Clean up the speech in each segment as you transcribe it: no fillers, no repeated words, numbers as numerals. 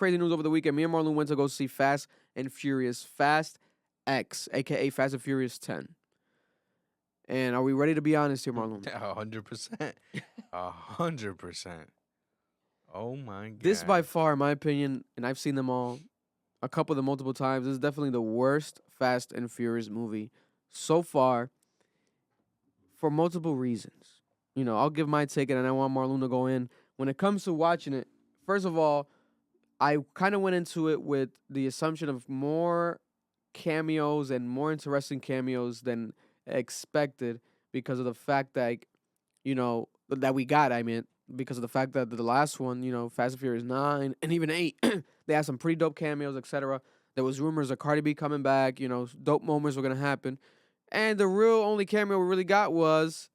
crazy news over the weekend. Me and Marlon went to go see Fast and Furious Fast X, a.k.a. Fast and Furious 10. And are we ready to be honest here, Marlon? 100%. 100%. Oh, my God. This, by far, in my opinion, and I've seen them all, a couple of them multiple times, this is definitely the worst Fast and Furious movie so far for multiple reasons. You know, I'll give my take, and I want Marlon to go in. When it comes to watching it, first of all, I kind of went into it with the assumption of more cameos and more interesting cameos than expected because of the fact that, you know, that we got, I mean, because of the fact that the last one, you know, Fast and Furious 9 and even 8, they had some pretty dope cameos, etc. There was rumors of Cardi B coming back, you know, dope moments were going to happen. And the real only cameo we really got was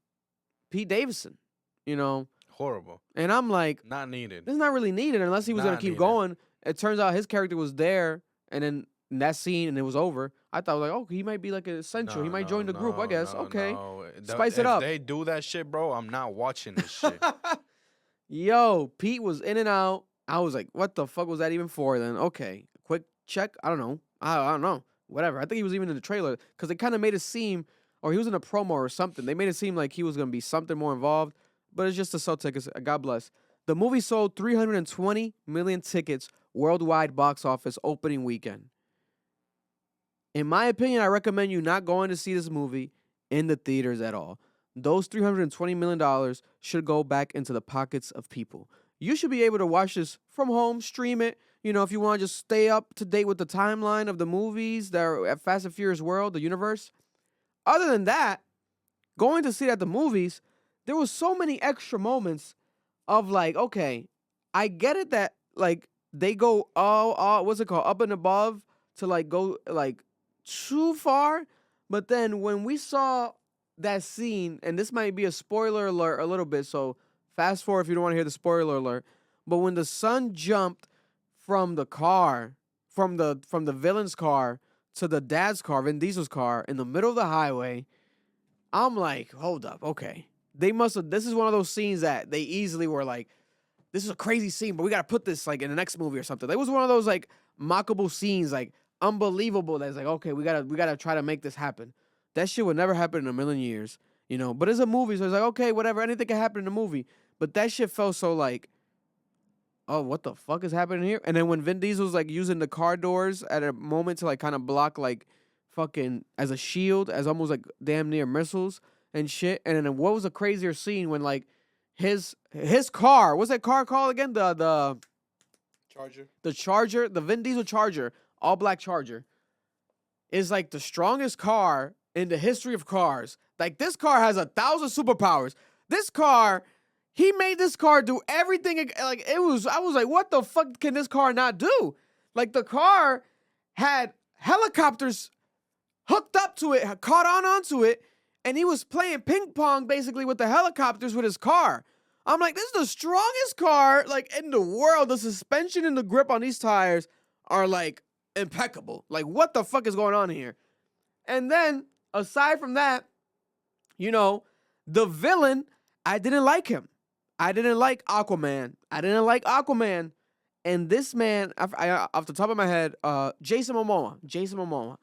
Pete Davidson, you know. Horrible. And I'm like, not needed. This is not really needed unless he was going to keep going. It turns out his character was there, and then in that scene, and it was over. I thought, like, oh, he might be like an essential. He might join the group, I guess. Okay. Spice it up. If they do that shit, bro, I'm not watching this shit. Yo, Pete was in and out. I was like, what the fuck was that even for then? Okay. Quick check. I don't know. I don't know. Whatever. I think he was even in the trailer because they kind of made it seem, or he was in a promo or something. They made it seem like he was going to be something more involved, but it's just to sell tickets. God bless. The movie sold 320 million tickets worldwide box office opening weekend. In my opinion, I recommend you not going to see this movie in the theaters at all. Those $320 million should go back into the pockets of people. You should be able to watch this from home, stream it. You know, if you want to just stay up to date with the timeline of the movies that are at Fast and Furious World, the universe. Other than that, going to see it at the movies, there was so many extra moments of like, okay, I get it that like they go what's it called, up and above to like go like too far, but then when we saw that scene, and this might be a spoiler alert a little bit, so fast forward if you don't want to hear the spoiler alert, but when the son jumped from the car, from the villain's car to the dad's car, Vin Diesel's car, in the middle of the highway, I'm like, hold up, okay. They must have, this is one of those scenes that they easily were like, this is a crazy scene, but we got to put this like in the next movie or something. It was one of those like mockable scenes, like unbelievable. That's like, okay, we gotta try to make this happen. That shit would never happen in a million years, you know. But it's a movie, so it's like, okay, whatever, anything can happen in a movie. But that shit felt so like, oh, what the fuck is happening here? And then when Vin Diesel's like using the car doors at a moment to like kind of block like fucking as a shield, as almost like damn near missiles and shit. And then what was a crazier scene when like his car, what's that car called again? The Charger. The Charger, the Vin Diesel Charger, all black Charger, is like the strongest car in the history of cars. Like this car has 1,000 superpowers. This car, he made this car do everything. Like it was, I was like, what the fuck can this car not do? Like the car had helicopters hooked up to it, caught onto it, and he was playing ping pong basically with the helicopters with his car. I'm like, this is the strongest car like in the world. The suspension and the grip on these tires are like impeccable. Like what the fuck is going on here? And then aside from that, you know, the villain, I didn't like him. I didn't like Aquaman. And this man, off the top of my head, Jason Momoa.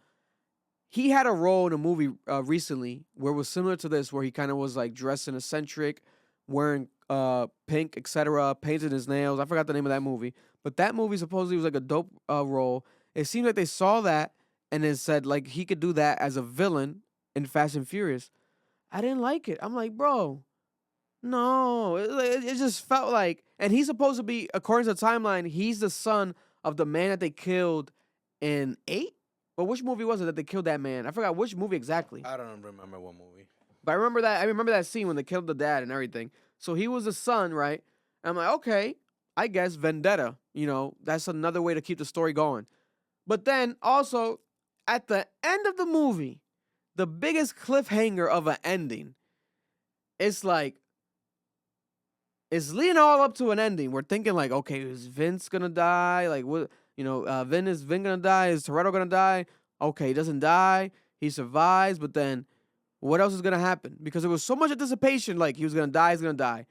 He had a role in a movie recently where it was similar to this, where he kind of was like dressed in eccentric, wearing pink, etc., painted his nails. I forgot the name of that movie. But that movie supposedly was like a dope role. It seemed like they saw that and then said like he could do that as a villain in Fast and Furious. I didn't like it. I'm like, bro, no. It just felt like, and he's supposed to be, according to the timeline, he's the son of the man that they killed in 8? But which movie was it that they killed that man? I forgot which movie exactly. I don't remember what movie. But I remember that scene when they killed the dad and everything. So he was the son, right? And I'm like, okay, I guess vendetta. You know, that's another way to keep the story going. But then also, at the end of the movie, the biggest cliffhanger of an ending, it's like, it's leading all up to an ending. We're thinking like, okay, is Vince gonna die? Like, what? You know, is Vin gonna die? Is Toretto gonna die? Okay, he doesn't die. He survives, but then what else is gonna happen? Because there was so much anticipation, like he was gonna die, he's gonna die.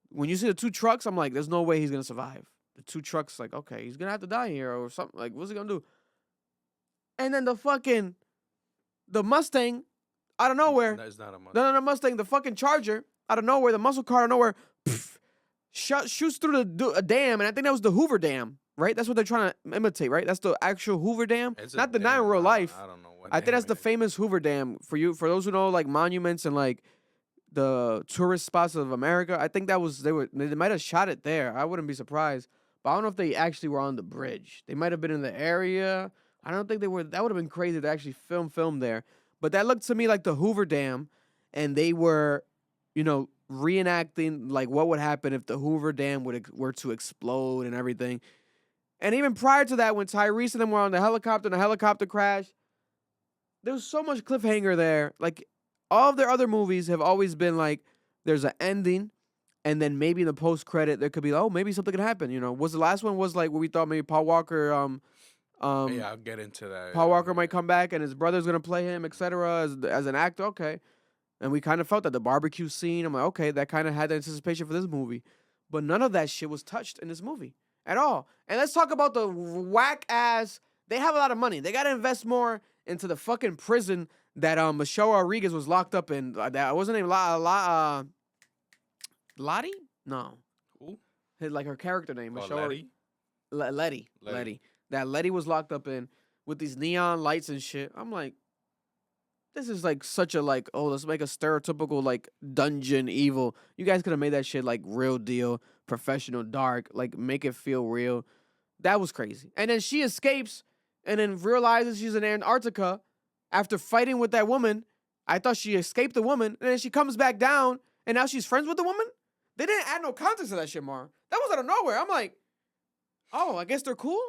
When you see the two trucks, I'm like, there's no way he's gonna survive. the 2 trucks like, okay, he's gonna have to die here or something. Like, what's he gonna do? And then the Mustang out of nowhere. That's not a must. No, Mustang, the fucking Charger out of nowhere, the muscle car out of nowhere, shoots through a dam, and I think that was the Hoover Dam, right? That's what they're trying to imitate, right? That's the actual Hoover Dam, not the nine in real life. I don't know what. I think that's the famous Hoover Dam for those who know like monuments and like the tourist spots of America. I think they might have shot it there. I wouldn't be surprised, but I don't know if they actually were on the bridge. They might have been in the area. I don't think they were. That would have been crazy to actually film there. But that looked to me like the Hoover Dam, and they were, reenacting like what would happen if the Hoover Dam were to explode and everything. And even prior to that, when Tyrese and them were on the helicopter and the helicopter crashed, there was so much cliffhanger there. Like all of their other movies have always been like there's an ending, and then maybe in the post credit there could be maybe something could happen. Was the last one was like where we thought maybe Paul Walker yeah, I'll get into that. Paul Walker might come back and his brother's gonna play him, etc. As an actor. Okay. And we kind of felt that the barbecue scene. I'm like, okay, that kind of had the anticipation for this movie. But none of that shit was touched in this movie at all. And let's talk about the whack ass. They have a lot of money. They got to invest more into the fucking prison that Michelle Rodriguez was locked up in. That wasn't named Lottie? No. Who? Like her character name. Oh, Michelle Letty? Letty. That Letty was locked up in with these neon lights and shit. I'm like, this is like such a let's make a stereotypical like dungeon evil. You guys could have made that shit like real deal, professional, dark, like make it feel real. That was crazy. And then she escapes and then realizes she's in Antarctica after fighting with that woman. I thought she escaped the woman, and then she comes back down, and now she's friends with the woman? They didn't add no context to that shit, Mar. That was out of nowhere. I'm like, oh, I guess they're cool?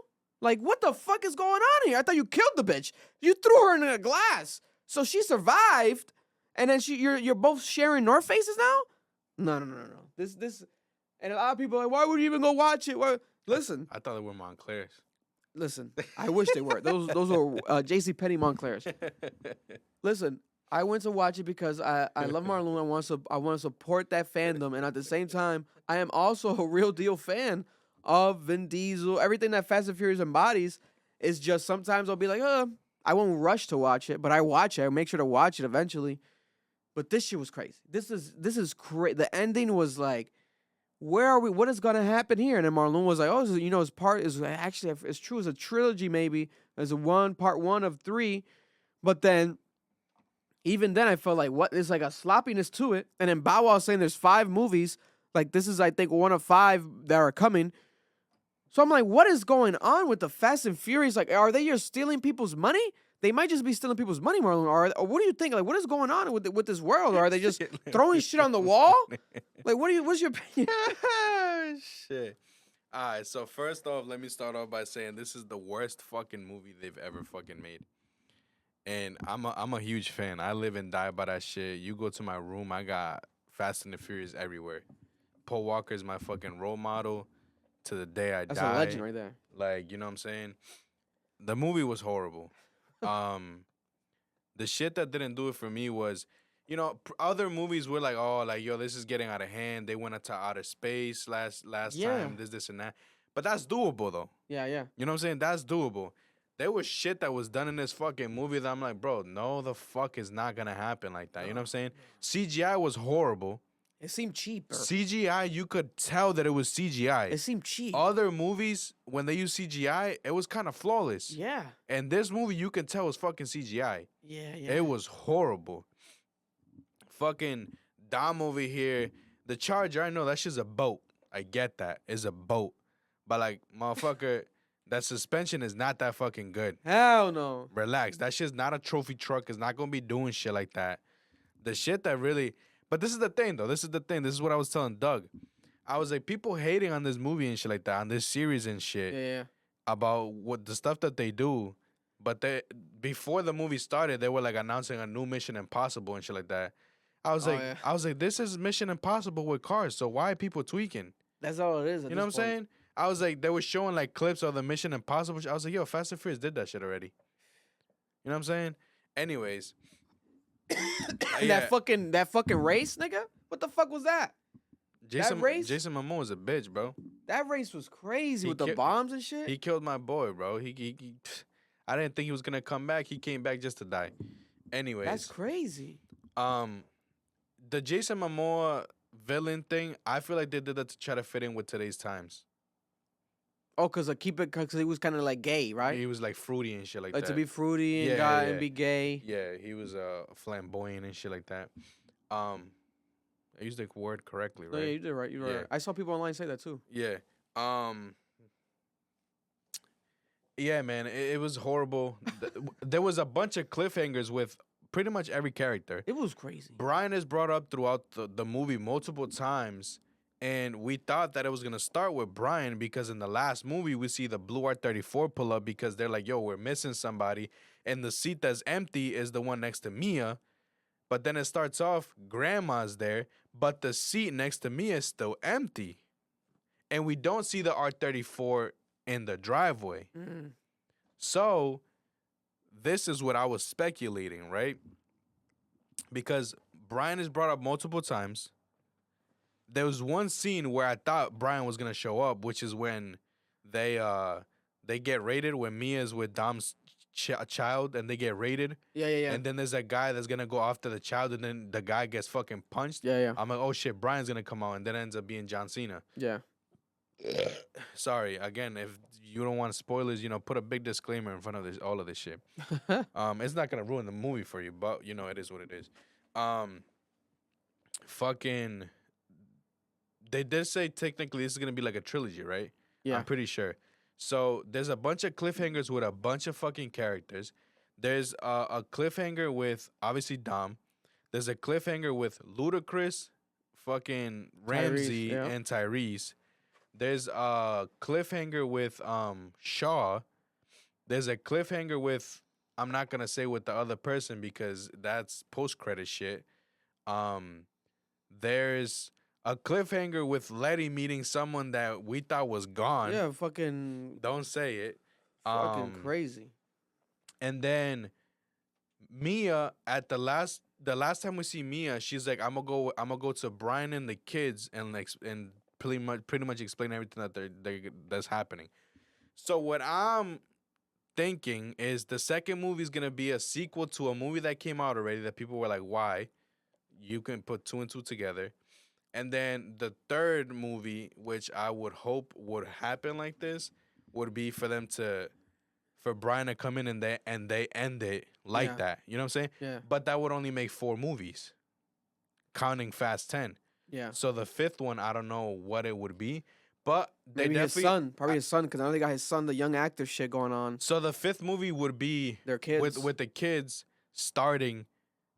Like, what the fuck is going on here? I thought you killed the bitch. You threw her in a glass. So she survived, and then you're both sharing North Faces now? No. This, and a lot of people are like, why would you even go watch it? Listen. I thought they were Montclairs. Listen, I wish they were. Those were J.C. Penney Montclairs. Listen, I went to watch it because I love Marlon. I want to support that fandom, and at the same time, I am also a real deal fan of Vin Diesel. Everything that Fast and Furious embodies is just sometimes I'll be like, I won't rush to watch it, but I watch it. I make sure to watch it eventually. But this shit was crazy. This is crazy. The ending was like, where are we? What is gonna happen here? And then Marlon was like, oh, his part is actually it's true. It's a trilogy maybe. There's part 1 of 3, but then even then I felt like what there's like a sloppiness to it. And then Bow Wow saying there's 5 movies. Like this is I think 1 of 5 that are coming. So I'm like, what is going on with the Fast and Furious? Like, are they just stealing people's money? They might just be stealing people's money, Marlon. Or what do you think? Like, what is going on with this world? Or are they just throwing shit on the wall? Like, what's your opinion? Shit. All right, so first off, let me start off by saying this is the worst fucking movie they've ever fucking made. And I'm a huge fan. I live and die by that shit. You go to my room, I got Fast and the Furious everywhere. Paul Walker is my fucking role model. To the day I die. That's a legend right there. Like, you know what I'm saying? The movie was horrible. The shit that didn't do it for me was, other movies were like, oh, like, yo, this is getting out of hand. They went into outer space last time, this and that. But that's doable, though. Yeah. You know what I'm saying? That's doable. There was shit that was done in this fucking movie that I'm like, bro, no, the fuck is not going to happen like that. You know what I'm saying? CGI was horrible. It seemed cheaper. CGI, you could tell that it was CGI. It seemed cheap. Other movies, when they use CGI, it was kind of flawless. Yeah. And this movie, you can tell was fucking CGI. Yeah. It was horrible. Fucking Dom over here. The Charger, I know that shit's a boat. I get that. It's a boat. But, like, motherfucker, that suspension is not that fucking good. Hell no. Relax. That shit's not a trophy truck. It's not going to be doing shit like that. The shit that really... But this is the thing, though. This is what I was telling Doug. I was like, people hating on this movie and shit like that, on this series and shit. Yeah. About what the stuff that they do. But before the movie started, they were like announcing a new Mission Impossible and shit like that. I was like, this is Mission Impossible with cars. So why are people tweaking? That's all it is. You know what I'm saying? I was like, they were showing like clips of the Mission Impossible. I was like, yo, Fast and Furious did that shit already. You know what I'm saying? Anyways. That fucking race, nigga? What the fuck was that? Jason race? Jason Momoa is a bitch, bro. That race was crazy He with the ki- bombs and shit. He killed my boy, bro. I didn't think he was gonna come back. He came back just to die. That's Anyways, crazy. the Jason Momoa villain thing, I feel like they did that to try to fit in with today's times. Oh, cause because he was kind of like gay, right? He was like fruity and shit like Like that. to be fruity and Yeah, and be gay. Yeah, he was flamboyant and shit like that. I used the word correctly, No, yeah, right? you did right. You did Yeah. right. I saw people online say that too. Yeah. Yeah, man, it was horrible. There was a bunch of cliffhangers with pretty much every character. It was crazy. Brian is brought up throughout the movie multiple times, and we thought that it was gonna start with Brian because in the last movie we see the blue R34 pull up because they're like, "Yo, we're missing somebody," and the seat that's empty is the one next to Mia. But then it starts off, Grandma's there, but the seat next to Mia is still empty, and we don't see the R34 in the driveway. Mm. So this is what I was speculating, right? Because Brian is brought up multiple times. There was one scene where I thought Brian was gonna show up, which is when they get raided when Mia's with Dom's child and they get raided. Yeah. And then there's that guy that's gonna go after the child, and then the guy gets fucking punched. Yeah. I'm like, oh shit, Brian's gonna come out, and then ends up being John Cena. Yeah. Sorry, again, if you don't want spoilers, put a big disclaimer in front of all of this shit. It's not gonna ruin the movie for you, but it is what it is. Fucking, they did say technically this is gonna be like a trilogy, right? Yeah. I'm pretty sure. So there's a bunch of cliffhangers with a bunch of fucking characters. There's a cliffhanger with obviously Dom. There's a cliffhanger with Ludacris, fucking Ramsey, yeah. and Tyrese. There's a cliffhanger with Shaw. There's a cliffhanger with, I'm not gonna say with the other person because that's post credit shit. There's a cliffhanger with Letty meeting someone that we thought was gone. Yeah, fucking Don't say it. fucking crazy. And then Mia at the last time we see Mia, she's like, I'm gonna go to Brian and the kids and pretty much explain everything that's happening. So what I'm thinking is the second movie is gonna be a sequel to a movie that came out already that people were like, why? You can put two and two together. And then the third movie, which I would hope would happen like this, would be for Brian to come in and they end it like that. You know what I'm saying? Yeah. But that would only make 4 movies, counting Fast 10. Yeah. So the 5th one, I don't know what it would be, but they Maybe his definitely son, probably his son, because I know they got his son, the young actor shit going on. So the 5th movie would be Their kids with the kids starting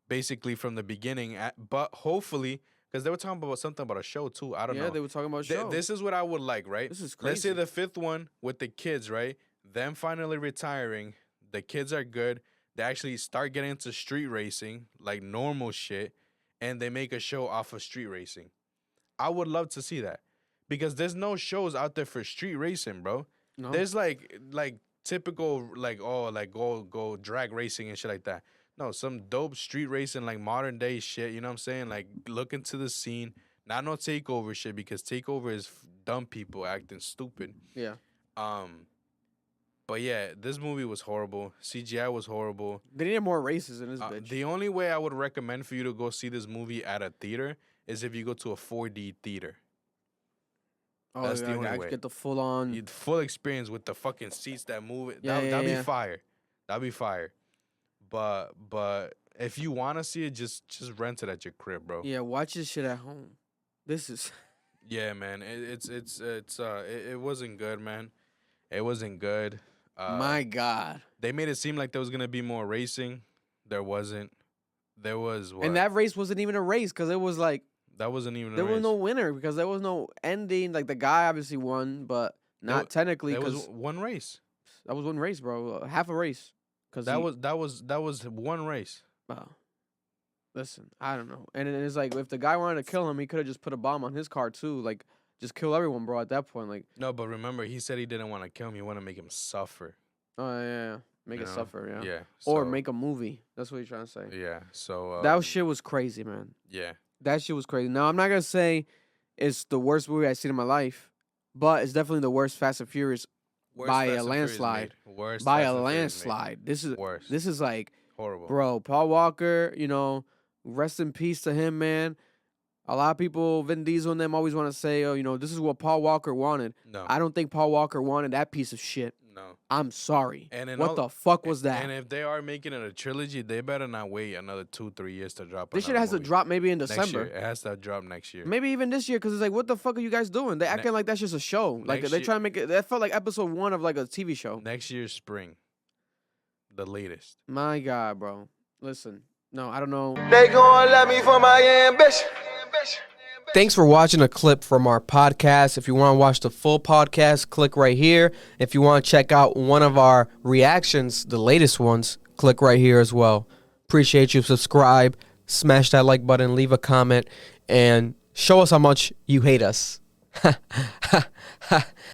basically from the beginning, but hopefully. Because they were talking about something about a show, too. I don't know. Yeah, they were talking about a show. This is what I would like, right? This is crazy. Let's say the 5th one with the kids, right? Them finally retiring. The kids are good. They actually start getting into street racing, like normal shit. And they make a show off of street racing. I would love to see that. Because there's no shows out there for street racing, bro. No. There's like typical, go drag racing and shit like that. No, some dope street racing, like modern day shit. You know what I'm saying? Like, look into the scene. Not no takeover shit because takeover is dumb people acting stupid. Yeah. But yeah, this movie was horrible. CGI was horrible. They needed more races in this bitch. The only way I would recommend for you to go see this movie at a theater is if you go to a 4D theater. That's the only way. Get the full on. Full experience with the fucking seats that move. Yeah, that'd be fire. That'd be fire. But if you want to see it, just rent it at your crib, bro. Yeah, watch this shit at home. This is. Yeah, man. It wasn't good, man. It wasn't good. My God. They made it seem like there was gonna be more racing. There wasn't. There was what? And that race wasn't even a race because it was like That wasn't even. there was no winner because there was no ending. Like the guy obviously won, but not technically There was because one race. that was one race, bro. Half a race. Cause That was one race. Wow. Listen, I don't know. And it's like if the guy wanted to kill him, he could have just put a bomb on his car too. Like just kill everyone, bro. At that point, like. No, but remember, he said he didn't want to kill him. He wanted to make him suffer. Oh yeah. Make it suffer, yeah. Yeah. Or so- make a movie. That's what he's trying to say. Yeah. So That shit was crazy, man. Yeah. That shit was crazy. Now I'm not gonna say it's the worst movie I've seen in my life, but it's definitely the worst Fast and Furious Worst by Fast a and Furious landslide. made. Worst By Fast a and Furious made. landslide. Worst. This is like, Horrible. bro, Paul Walker, you know, rest in peace to him, man. A lot of people, Vin Diesel and them always want to say, oh, you know, this is what Paul Walker wanted. No. I don't think Paul Walker wanted that piece of shit. No. I'm sorry. And in what all- the fuck was that? And if they are making it a trilogy, they better not wait another 2-3 years to drop. This shit another has to movie. drop maybe in next December. year. It has to drop next year. Maybe even this year, because it's like, what the fuck are you guys doing? They acting like that's just a show. Like, Next they year- trying to make it, that felt like episode 1 of like a TV show. Next year's spring. The latest. My God, bro. Listen, no, I don't know. They gon' love me for my ambition. Thanks for watching a clip from our podcast. If you want to watch the full podcast, click right here. If you want to check out one of our reactions, the latest ones, click right here as well. Appreciate you. Subscribe, smash that like button, leave a comment, and show us how much you hate us.